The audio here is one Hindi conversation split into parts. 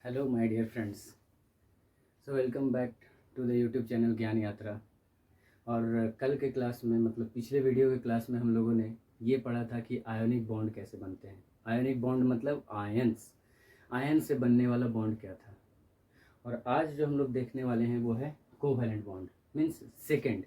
Hello my dear friends. So welcome back to the YouTube channel Gyan Yatra. और कल के क्लास में मतलब पिछले वीडियो के क्लास में हम लोगों ने ये पढ़ा था कि आयोनिक बॉन्ड कैसे बनते हैं। आयोनिक बॉन्ड मतलब आयन से बनने वाला बॉन्ड क्या था। और आज जो हम लोग देखने वाले हैं वो है कोवैलेंट बॉन्ड मीन्स सेकेंड।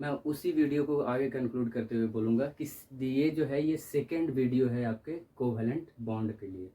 मैं उसी वीडियो को आगे कंक्लूड करते हुए बोलूँगा कि ये जो है ये सेकेंड वीडियो है आपके कोवैलेंट बॉन्ड के लिए,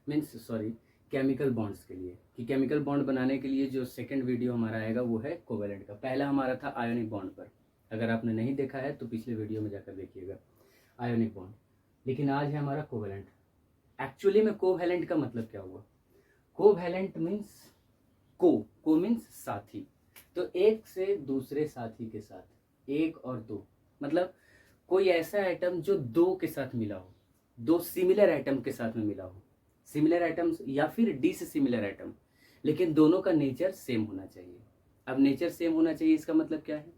मीन्स सॉरी केमिकल बॉन्ड्स के लिए। कि केमिकल बॉन्ड बनाने के लिए जो सेकंड वीडियो हमारा आएगा वो है कोवैलेंट का। पहला हमारा था आयोनिक बॉन्ड पर, अगर आपने नहीं देखा है तो पिछले वीडियो में जाकर देखिएगा आयोनिक बॉन्ड। लेकिन आज है हमारा कोवैलेंट। एक्चुअली में कोवैलेंट का मतलब क्या हुआ? कोवैलेंट मीन्स को मीन्स साथी। तो एक से दूसरे साथी के साथ, एक और दो मतलब कोई ऐसा एटम जो दो के साथ मिला हो, दो सिमिलर एटम के साथ में मिला हो, सिमिलर एटम्स या फिर डिसिमिलर एटम, लेकिन दोनों का नेचर सेम होना चाहिए। अब नेचर सेम होना चाहिए इसका मतलब क्या है?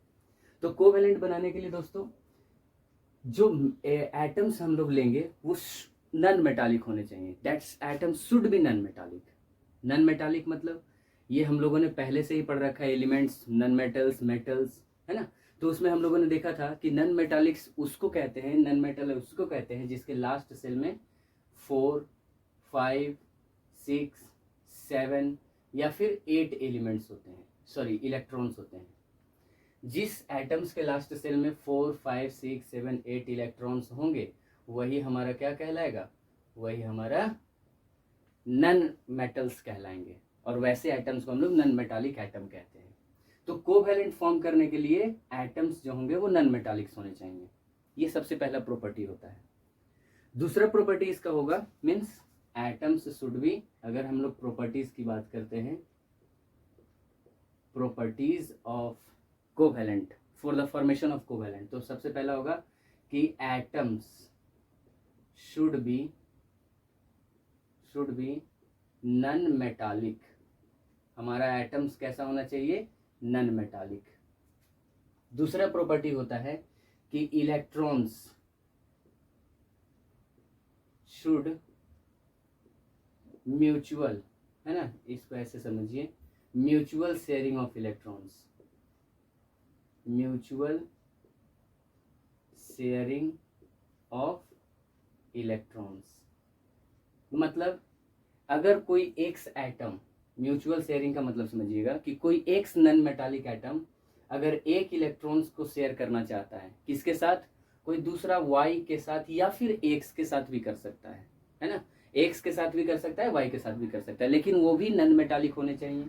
तो कोवैलेंट बनाने के लिए दोस्तों जो एटम्स हम लोग लेंगे वो नॉन मेटालिक होने चाहिए। That's atom should be non metallic. Non metallic मतलब ये हम लोगों ने पहले से ही पढ़ रखा है, एलिमेंट्स, नॉन मेटल्स, मेटल्स, है ना। तो उसमें हम लोगों ने देखा था कि नॉन मेटालिक्स उसको कहते हैं, नॉन मेटल उसको कहते हैं जिसके लास्ट सेल में 4, 5, 6, 7 या फिर 8 एलिमेंट्स होते हैं, सॉरी इलेक्ट्रॉन्स होते हैं। जिस एटम्स के लास्ट सेल में 4, 5, 6, 7, 8 इलेक्ट्रॉन्स होंगे वही हमारा क्या कहलाएगा? वही हमारा नॉन मेटल्स कहलाएंगे। और वैसे एटम्स को हम लोग नॉन मेटालिक एटम कहते हैं। तो कोवैलेंट फॉर्म करने के लिए एटम्स जो होंगे वो नॉन मेटालिक्स होने चाहिए। ये सबसे पहला प्रॉपर्टी होता है। दूसरा प्रॉपर्टी इसका होगा मीन्स एटम्स शुड बी, अगर हम लोग प्रॉपर्टीज की बात करते हैं, properties of covalent for the formation of covalent, तो सबसे पहला होगा कि atoms should be non metallic. हमारा एटम्स कैसा होना चाहिए? Non metallic. दूसरा प्रॉपर्टी होता है कि इलेक्ट्रॉन्स शुड म्यूचुअल, है ना, इसको ऐसे समझिए, mutual sharing of electrons, mutual sharing of electrons. मतलब अगर कोई एक्स एटम, म्यूचुअल शेयरिंग का मतलब समझिएगा कि कोई एक्स नॉन मेटालिक एटम अगर एक इलेक्ट्रॉन्स को शेयर करना चाहता है, किसके साथ? कोई दूसरा वाई के साथ या फिर एक्स के साथ भी कर सकता है ना। एक्स के साथ भी कर सकता है, वाई के साथ भी कर सकता है, लेकिन वो भी नॉन मेटालिक होने चाहिए।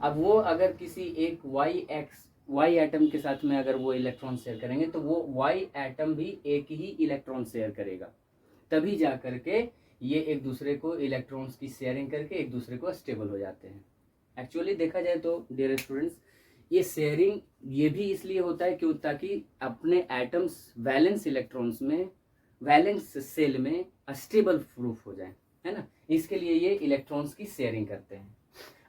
अब वो अगर किसी एक वाई एटम के साथ में अगर वो इलेक्ट्रॉन शेयर करेंगे तो वो वाई एटम भी एक ही इलेक्ट्रॉन शेयर करेगा, तभी जा करके ये एक दूसरे को इलेक्ट्रॉन्स की शेयरिंग करके एक दूसरे को स्टेबल हो जाते हैं। एक्चुअली देखा जाए तो डियर स्टूडेंट्स, ये शेयरिंग ये भी इसलिए होता है क्यों? ताकि अपने एटम्स वैलेंस इलेक्ट्रॉन्स में, वैलेंस सेल में स्टेबल प्रूफ हो जाए, है ना। इसके लिए ये इलेक्ट्रॉन्स की शेयरिंग करते हैं।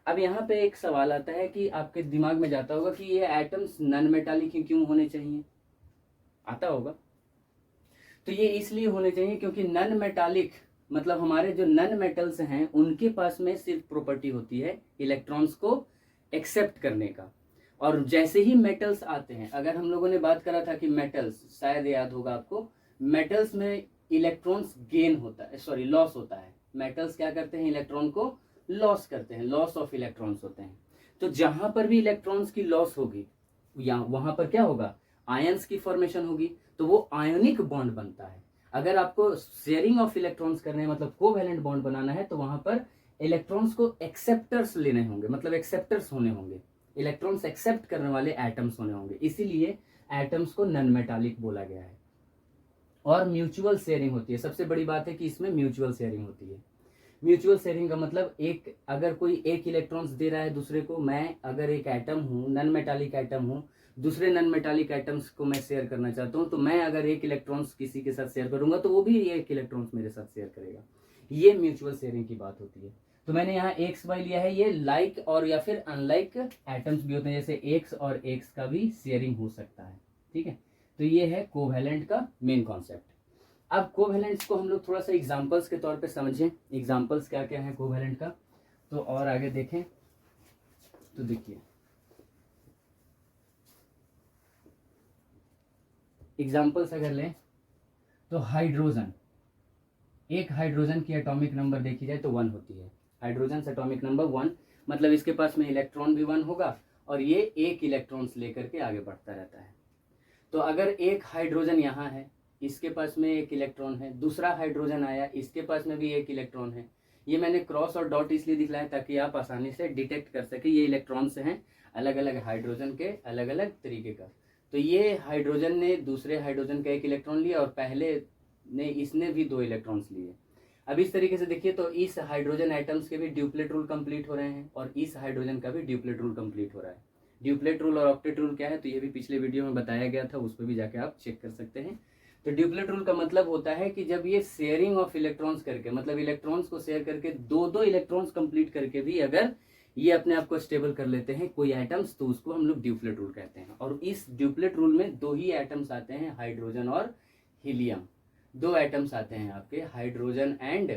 अब यहाँ पे एक सवाल आता है कि आपके दिमाग में जाता होगा कि ये एटम्स नॉन मेटालिक क्यों होने चाहिए? आता होगा। तो ये इसलिए होने चाहिए क्योंकि नॉन मेटालिक मतलब हमारे जो नॉन मेटल्स हैं उनके पास में सिर्फ प्रॉपर्टी होती है इलेक्ट्रॉन्स को एक्सेप्ट करने का। और जैसे ही मेटल्स आते हैं, अगर हम लोगों ने बात करा था कि मेटल्स, शायद याद होगा आपको, मेटल्स में इलेक्ट्रॉन्स गेन होता है, सॉरी लॉस होता है। मेटल्स क्या करते हैं? इलेक्ट्रॉन को लॉस करते हैं, लॉस ऑफ इलेक्ट्रॉन्स होते हैं। तो जहां पर भी इलेक्ट्रॉन्स की लॉस होगी या वहां पर क्या होगा? आयंस की फॉर्मेशन होगी, तो वो आयोनिक बॉन्ड बनता है। अगर आपको शेयरिंग ऑफ इलेक्ट्रॉन्स करने हैं मतलब कोवैलेंट बॉन्ड बनाना है तो वहां पर इलेक्ट्रॉन्स को एक्सेप्टर्स लेने होंगे, मतलब एक्सेप्टर्स होने होंगे, इलेक्ट्रॉन्स एक्सेप्ट करने वाले एटम्स होने होंगे। इसीलिए एटम्स को नॉन मेटालिक बोला गया है। और म्यूचुअल शेयरिंग होती है। सबसे बड़ी बात है कि इसमें म्यूचुअल शेयरिंग होती है। म्यूचुअल शेयरिंग का मतलब एक, अगर कोई एक इलेक्ट्रॉन्स दे रहा है दूसरे को, मैं अगर एक एटम हूँ, नॉन मेटालिक एटम हूँ, दूसरे नॉन मेटालिक एटम्स को मैं शेयर करना चाहता हूँ, तो मैं अगर एक इलेक्ट्रॉन्स किसी के साथ शेयर करूंगा तो वो भी एक इलेक्ट्रॉन्स मेरे साथ शेयर करेगा। ये म्यूचुअल शेयरिंग की बात होती है। तो मैंने यहाँ एक्स वाई लिया है, ये लाइक और या फिर अनलाइक एटम्स भी होते हैं, जैसे एक्स और एक्स का भी शेयरिंग हो सकता है। ठीक है, तो ये है कोवैलेंट का मेन कॉन्सेप्ट। अब कोवैलेंट्स को हम लोग थोड़ा सा एग्जांपल्स के तौर पे समझें। एग्जांपल्स क्या क्या है कोवैलेंट का? तो और आगे देखें तो देखिए एग्जाम्पल्स अगर लें तो हाइड्रोजन, एक हाइड्रोजन की एटॉमिक नंबर देखी जाए तो 1 होती है। हाइड्रोजन एटॉमिक नंबर 1, मतलब इसके पास में इलेक्ट्रॉन भी 1 होगा और ये एक इलेक्ट्रॉन्स लेकर के आगे बढ़ता रहता है। तो अगर एक हाइड्रोजन यहाँ है, इसके पास में एक इलेक्ट्रॉन है, दूसरा हाइड्रोजन आया, इसके पास में भी एक इलेक्ट्रॉन है। ये मैंने क्रॉस और डॉट इसलिए दिखलाया ताकि आप आसानी से डिटेक्ट कर सके ये इलेक्ट्रॉन्स हैं अलग अलग हाइड्रोजन के अलग अलग तरीके का। तो ये हाइड्रोजन ने दूसरे हाइड्रोजन का एक इलेक्ट्रॉन लिया और पहले ने इसने भी 2 इलेक्ट्रॉन्स लिए। अब इस तरीके से देखिए तो इस हाइड्रोजन एटम्स के भी ड्यूप्लेट रूल कंप्लीट हो रहे हैं और इस हाइड्रोजन का भी ड्यूप्लेट रूल कंप्लीट हो रहा है। ड्यूप्लेट रूल और ऑक्टेट रूल क्या है तो ये भी पिछले वीडियो में बताया गया था, उस पर भी जाके आप चेक कर सकते हैं। तो ड्यूप्लेट रूल का मतलब होता है कि जब ये शेयरिंग ऑफ इलेक्ट्रॉन्स करके, मतलब इलेक्ट्रॉन्स को शेयर करके 2-2 इलेक्ट्रॉन्स कंप्लीट करके भी अगर ये अपने आप को स्टेबल कर लेते हैं कोई एटम्स, तो उसको हम लोग ड्यूप्लेट रूल कहते हैं। और इस ड्यूप्लेट रूल में 2 ही एटम्स आते हैं, हाइड्रोजन और हीलियम। 2 एटम्स आते हैं आपके, हाइड्रोजन एंड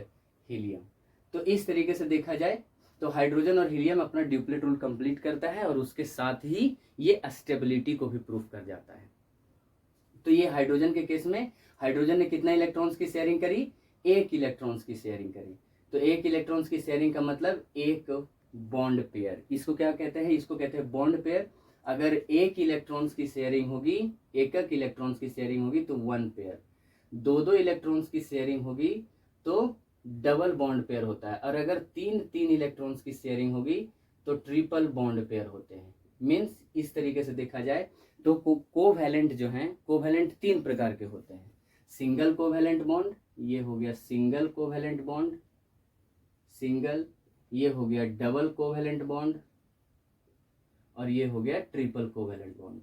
हीलियम। तो इस तरीके से देखा जाए तो हाइड्रोजन और हीलियम अपना ड्यूप्लेट रूल कंप्लीट करता है और उसके साथ ही ये स्टेबिलिटी को भी प्रूफ कर जाता है। तो ये हाइड्रोजन के केस में हाइड्रोजन ने कितना इलेक्ट्रॉन्स की शेयरिंग करी? 1 इलेक्ट्रॉन्स की शेयरिंग करी। तो 1 इलेक्ट्रॉन्स की शेयरिंग का मतलब एक बॉन्ड पेयर, इसको क्या कहते हैं? इसको कहते हैं बॉन्ड पेयर। अगर 1 इलेक्ट्रॉन्स की शेयरिंग होगी, एक इलेक्ट्रॉन्स की शेयरिंग होगी तो 1 पेयर। 2-2 इलेक्ट्रॉन्स की शेयरिंग होगी तो डबल बॉन्ड पेयर होता है। और अगर 3-3 इलेक्ट्रॉन्स की शेयरिंग होगी तो ट्रिपल बॉन्ड पेयर होते हैं। मीन्स इस तरीके से देखा जाए तो कोवैलेंट जो हैं, कोवैलेंट 3 प्रकार के होते हैं। सिंगल कोवैलेंट बॉन्ड, ये हो गया सिंगल कोवैलेंट बॉन्ड, सिंगल, ये हो गया डबल कोवैलेंट बॉन्ड और ये हो गया ट्रिपल कोवैलेंट बॉन्ड।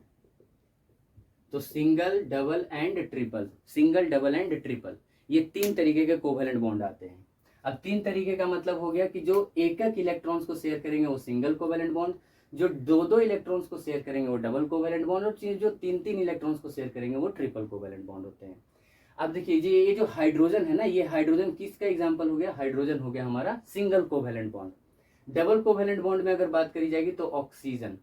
तो single, double and triple, single, double and triple, ये 3 तरीके के कोवैलेंट बॉन्ड आते हैं। अब 3 तरीके का मतलब हो गया कि जो एक इलेक्ट्रॉन्स को शेयर करेंगे वो सिंगल कोवैलेंट बॉन्ड, जो 2-2 इलेक्ट्रॉन्स को शेयर करेंगे वो डबल कोवैलेंट बॉन्ड, और जो 3-3 इलेक्ट्रॉन्स को शेयर करेंगे वो ट्रिपल कोवैलेंट बॉन्ड होते हैं। अब देखिए जी, ये जो हाइड्रोजन है ना, ये हाइड्रोजन किसका एग्जांपल हो गया? हाइड्रोजन हो गया हमारा single covalent bond. Double covalent bond में अगर बात करी जाएगी तो ऑक्सीजन,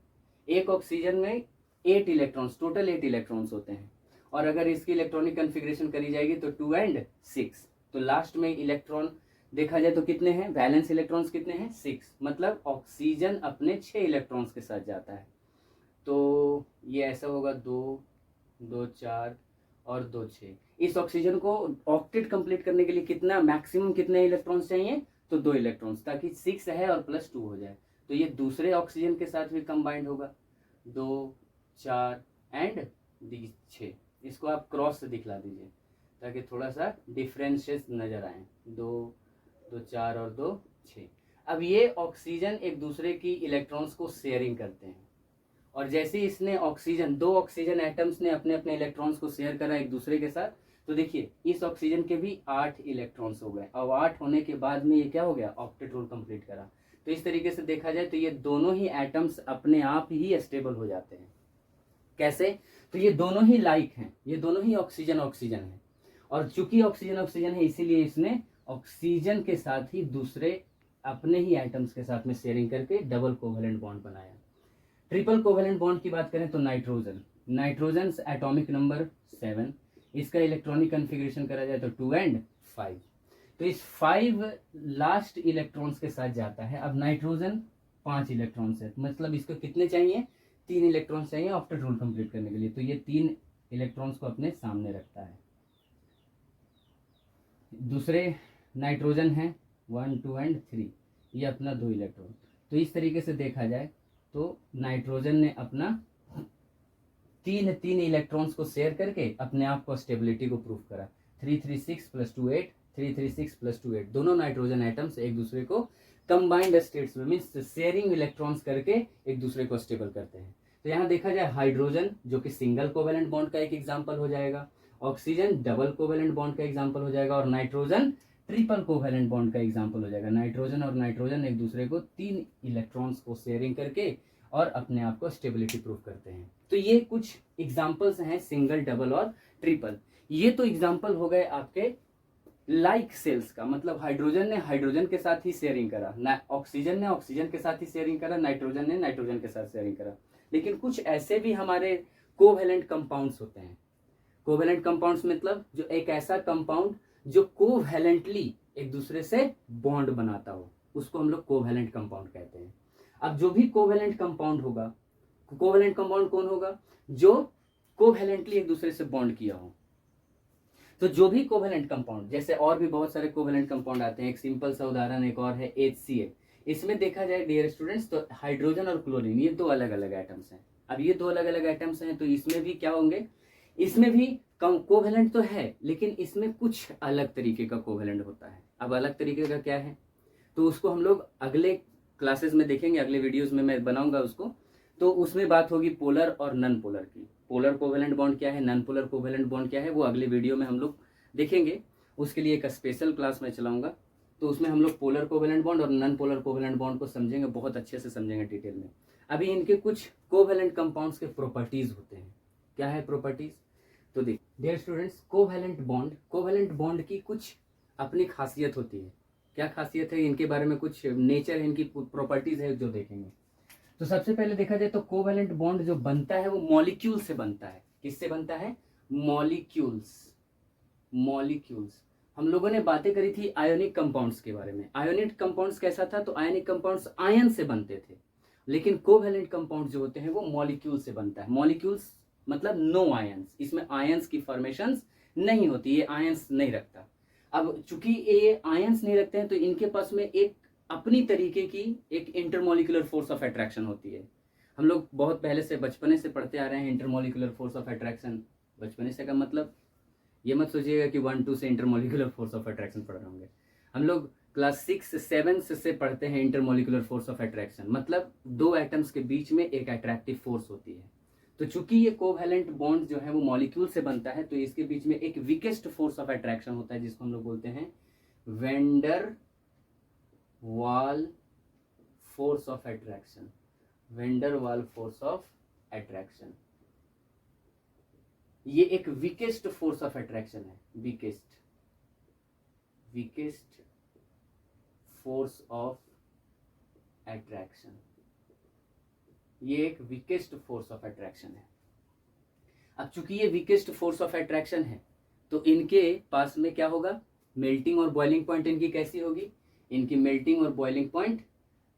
एक ऑक्सीजन में 8 इलेक्ट्रॉन्स, टोटल 8 इलेक्ट्रॉन्स होते हैं। और अगर इसकी इलेक्ट्रॉनिक कन्फिग्रेशन करी जाएगी तो 2 and 6। तो लास्ट में इलेक्ट्रॉन देखा जाए तो कितने हैं? वैलेंस इलेक्ट्रॉन्स कितने हैं? 6। मतलब ऑक्सीजन अपने 6 इलेक्ट्रॉन्स के साथ जाता है। तो ये ऐसा होगा 2, 2, 4 और 2, 6। इस ऑक्सीजन को ऑक्टेट कंप्लीट करने के लिए कितना, मैक्सिमम कितने इलेक्ट्रॉन्स चाहिए? तो 2 इलेक्ट्रॉन्स, ताकि 6 है और प्लस 2 हो जाए। तो ये दूसरे ऑक्सीजन के साथ भी कंबाइंड होगा, 2, 4 एंड 6। इसको आप क्रॉस से दिखला दीजिए ताकि थोड़ा सा डिफरेंशियस नजर आए। 2, 2, 4 और 2, 6। अब ये ऑक्सीजन एक दूसरे की इलेक्ट्रॉन्स को शेयरिंग करते हैं और जैसे इसने ऑक्सीजन, 2 ऑक्सीजन एटम्स ने अपने अपने इलेक्ट्रॉन्स को शेयर करा एक दूसरे के साथ, तो देखिए इस ऑक्सीजन के भी 8 इलेक्ट्रॉन्स हो गए। अब 8 होने के बाद में ये क्या हो गया? ऑक्टेट रूल कंप्लीट करा। तो इस तरीके से देखा जाए तो ये दोनों ही एटम्स अपने आप ही स्टेबल हो जाते हैं। कैसे? तो ये दोनों ही लाइक हैं, ये दोनों ही ऑक्सीजन ऑक्सीजन है, और चूंकि ऑक्सीजन ऑक्सीजन है इसीलिए इसने ऑक्सीजन के साथ ही दूसरे अपने ही एटम्स के साथ में शेयरिंग करके डबल कोवैलेंट बॉन्ड बनाया। ट्रिपल कोवैलेंट बॉन्ड की बात करें तो नाइट्रोजन, नाइट्रोजन एटॉमिक नंबर 7, इसका इलेक्ट्रॉनिक कन्फिग्रेशन करा जाए तो 2 and 5। तो इस 5 लास्ट इलेक्ट्रॉन्स के साथ जाता है। अब नाइट्रोजन 5 इलेक्ट्रॉन्स है, मतलब इसको कितने चाहिए? 3 इलेक्ट्रॉन्स चाहिए ऑक्टेट रूल कंप्लीट करने के लिए। तो ये 3 इलेक्ट्रॉन्स को अपने सामने रखता है। दूसरे नाइट्रोजन है 1, 2 and 3, ये अपना 2 इलेक्ट्रॉन। तो इस तरीके से देखा जाए तो नाइट्रोजन ने अपना 3 इलेक्ट्रॉन्स को शेयर करके अपने आप को स्टेबिलिटी को प्रूव करा। 336 + 2 8, 336 + 2 8, दोनों नाइट्रोजन एटम्स एक दूसरे को कंबाइंड स्टेट्स में, मीन्स शेयरिंग इलेक्ट्रॉन्स करके एक दूसरे को स्टेबल करते हैं। तो यहाँ देखा जाए हाइड्रोजन जो कि सिंगल कोवैलेंट बॉन्ड का एक एग्जांपल हो जाएगा, ऑक्सीजन डबल कोवैलेंट बॉन्ड का एग्जांपल हो जाएगा, और नाइट्रोजन ट्रिपल कोवैलेंट बॉन्ड का एग्जांपल हो जाएगा। नाइट्रोजन और नाइट्रोजन एक दूसरे को 3 इलेक्ट्रॉन्स को शेयरिंग करके और अपने आप को स्टेबिलिटी प्रूफ करते हैं। तो ये कुछ एग्जांपल्स हैं सिंगल, डबल और ट्रिपल। ये तो एग्जांपल हो गए आपके लाइक सेल्स का मतलब हाइड्रोजन ने हाइड्रोजन के साथ ही शेयरिंग करा, ना ऑक्सीजन ने ऑक्सीजन के साथ ही शेयरिंग करा, नाइट्रोजन ने नाइट्रोजन के साथ शेयरिंग करा। लेकिन कुछ ऐसे भी हमारे कोवेलेंट कंपाउंड्स होते हैं। कोवेलेंट कंपाउंड्स मतलब जो एक ऐसा कंपाउंड जो कोवेलेंटली एक दूसरे से बॉन्ड बनाता हो, उसको हम लोग कोवेलेंट कंपाउंड कहते हैं। अब जो भी कोवेलेंट कंपाउंड होगा, कोवेलेंट कंपाउंड कौन होगा? जो कोवेलेंटली एक दूसरे से बॉन्ड किया हो। तो जो भी कोवेलेंट कंपाउंड, जैसे और भी बहुत सारे कोवेलेंट कंपाउंड आते हैं, एक सिंपल सा उदाहरण एक और है HCl। इसमें देखा जाए डियर स्टूडेंट्स तो हाइड्रोजन और क्लोरीन ये दो अलग अलग एटम्स हैं। अब ये दो अलग अलग एटम्स हैं तो इसमें भी क्या होंगे, इसमें भी कोवेलेंट तो है लेकिन इसमें कुछ अलग तरीके का कोवेलेंट होता है। अब अलग तरीके का क्या है तो उसको हम लोग अगले क्लासेस में देखेंगे, अगले वीडियोस में मैं बनाऊंगा उसको। तो उसमें बात होगी पोलर और नॉन पोलर की। पोलर कोवेलेंट बॉन्ड क्या है, नॉन पोलर कोवेलेंट बॉन्ड क्या है, वो अगले वीडियो में हम लोग देखेंगे। उसके लिए एक स्पेशल क्लास में चलाऊंगा, तो उसमें हम लोग पोलर कोवेलेंट बॉन्ड और नॉन पोलर कोवेलेंट बॉन्ड को समझेंगे, बहुत अच्छे से समझेंगे डिटेल में। अभी इनके कुछ कोवेलेंट कंपाउंड्स के प्रॉपर्टीज होते हैं। क्या है प्रॉपर्टीज? तो देख डियर स्टूडेंट्स, कोवेलेंट बॉन्ड की कुछ अपनी खासियत होती है। क्या खासियत है इनके बारे में, कुछ नेचर है इनकी, प्रॉपर्टीज है जो देखेंगे। तो सबसे पहले देखा जाए तो कोवेलेंट बॉन्ड जो बनता है वो मॉलिक्यूल से बनता है। किससे बनता है? मॉलिक्यूल्स। हम लोगों ने बातें करी थी आयोनिक कंपाउंड्स के बारे में। आयोनिक कंपाउंड्स कैसा था? तो आयोनिक कंपाउंड्स आयन से बनते थे, लेकिन कोवेलेंट कंपाउंड जो होते हैं वो मॉलिक्यूल से बनता है। मॉलिक्यूल्स मतलब नो आयंस, इसमें आयंस की फॉर्मेशंस नहीं होती, ये आयंस नहीं रखता। अब चूंकि ये आयंस नहीं रखते हैं तो इनके पास में एक अपनी तरीके की एक इंटरमोलिकुलर फोर्स ऑफ अट्रैक्शन होती है। हम लोग बहुत पहले से बचपने से पढ़ते आ रहे हैं इंटरमोलिकुलर फोर्स ऑफ अट्रैक्शन। बचपने से का मतलब ये मत सोचिएगा कि 1-2 से इंटरमोलिकुलर फोर्स ऑफ अट्रैक्शन पढ़ रहे होंगे। हम लोग क्लास 6-7 से पढ़ते हैं इंटरमोलिकुलर फोर्स ऑफ अट्रैक्शन, मतलब दो एटम्स के बीच में एक अट्रैक्टिव फोर्स होती है। तो चूंकि ये कोवेलेंट बॉन्ड जो है वो मॉलिक्यूल से बनता है तो इसके बीच में एक वीकेस्ट फोर्स ऑफ अट्रैक्शन होता है जिसको हम लोग बोलते हैं वेंडर वाल फोर्स ऑफ अट्रैक्शन। वेंडर वाल फोर्स ऑफ अट्रैक्शन ये एक वीकेस्ट फोर्स ऑफ अट्रैक्शन है। वीकेस्ट फोर्स ऑफ अट्रैक्शन, ये एक वीकेस्ट फोर्स ऑफ अट्रैक्शन है। अब चूंकि ये वीकेस्ट फोर्स ऑफ अट्रैक्शन है तो इनके पास में क्या होगा, मेल्टिंग और बॉइलिंग पॉइंट इनकी कैसी होगी? इनकी मेल्टिंग और बॉइलिंग पॉइंट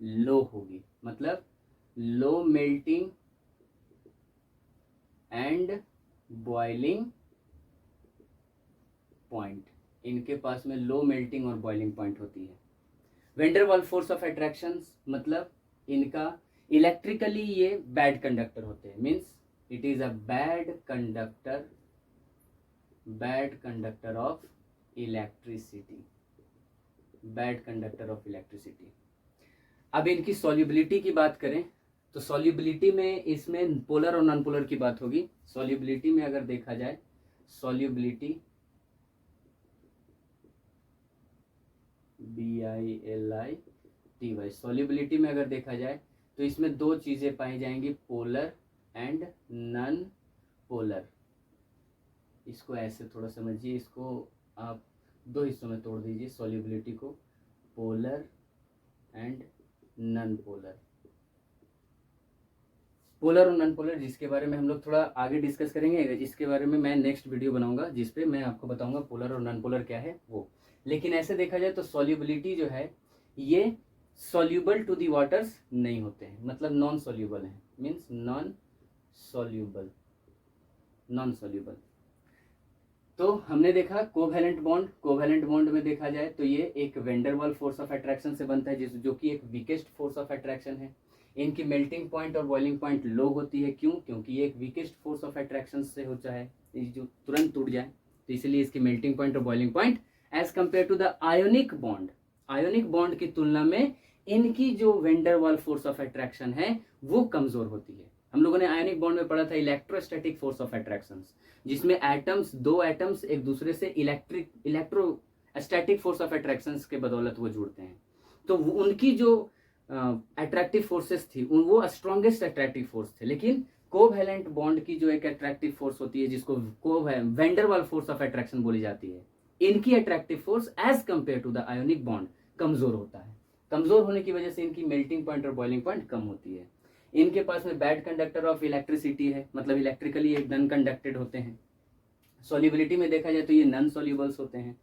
लो होगी, मतलब low melting and boiling point, इनके पास में लो मेल्टिंग और बॉइलिंग पॉइंट होती है। वेंडर वाल फोर्स ऑफ अट्रैक्शन मतलब इनका इलेक्ट्रिकली ये बैड कंडक्टर होते हैं, means it is a bad conductor of electricity. अब इनकी सॉल्युबिलिटी की बात करें तो सॉल्युबिलिटी में इसमें पोलर और नॉन पोलर की बात होगी। सॉल्युबिलिटी में अगर देखा जाए, सॉल्युबिलिटी BILITY, सॉल्युबिलिटी में अगर देखा जाए तो इसमें दो चीजें पाई जाएंगी, पोलर एंड नॉन पोलर। इसको ऐसे थोड़ा समझिए, इसको आप दो हिस्सों में तोड़ दीजिए सॉल्युबिलिटी को, polar and non polar. Polar और नॉन पोलर जिसके बारे में हम लोग थोड़ा आगे डिस्कस करेंगे, इसके बारे में मैं नेक्स्ट वीडियो बनाऊंगा जिसपे मैं आपको बताऊंगा पोलर और नॉन पोलर क्या है वो। लेकिन ऐसे देखा जाए तो सॉल्युबिलिटी जो है ये सॉल्यूबल टू दी वाटर्स नहीं होते हैं, मतलब नॉन सॉल्यूबल है, मीन्स नॉन सॉल्यूबल। तो हमने देखा कोवेलेंट बॉन्ड में देखा जाए तो ये एक वेंडर वाल फोर्स ऑफ अट्रैक्शन से बनता है जो कि एक वीकेस्ट फोर्स ऑफ अट्रैक्शन है। इनकी मेल्टिंग पॉइंट और बॉइलिंग पॉइंट लो होती है, क्यों? क्योंकि ये एक वीकेस्ट फोर्स ऑफ अट्रैक्शन से होता है जो तुरंत टूट जाए, तो इसलिए इसकी मेल्टिंग पॉइंट और boiling point as compare to the ionic bond की तुलना में इनकी जो वेंडर वाल फोर्स ऑफ अट्रैक्शन है वो कमजोर होती है। हम लोगों ने आयोनिक बॉन्ड में पढ़ा था इलेक्ट्रोस्टैटिक फोर्स ऑफ अट्रैक्शन, जिसमें दो एटम्स एक दूसरे से इलेक्ट्रोस्टैटिक फोर्स ऑफ अट्रैक्शन के बदौलत वो जुड़ते हैं। तो उनकी जो अट्रैक्टिव फोर्सेस थी वो स्ट्रॉन्गेस्ट अट्रैक्टिव फोर्स थे। लेकिन कोवेलेंट बॉन्ड की जो एक अट्रैक्टिव फोर्स होती है जिसको वेंडर वाल फोर्स ऑफ अट्रैक्शन बोली जाती है, इनकी attractive force as compare to the ionic bond कमजोर होता है। कमजोर होने की वजह से इनकी मेल्टिंग पॉइंट और बॉइलिंग पॉइंट कम होती है। इनके पास में बैड कंडक्टर ऑफ इलेक्ट्रिसिटी है, मतलब इलेक्ट्रिकली एक नॉन कंडक्टेड होते हैं। सॉल्युबिलिटी में देखा जाए तो ये नॉन सॉल्युबल्स होते हैं,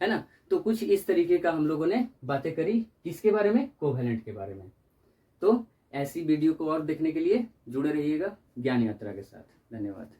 है ना। तो कुछ इस तरीके का हम लोगों ने बातें करी, किसके बारे में, कोवेलेंट के बारे में। तो ऐसी वीडियो को और देखने के लिए जुड़े रहिएगा ज्ञान यात्रा के साथ। धन्यवाद।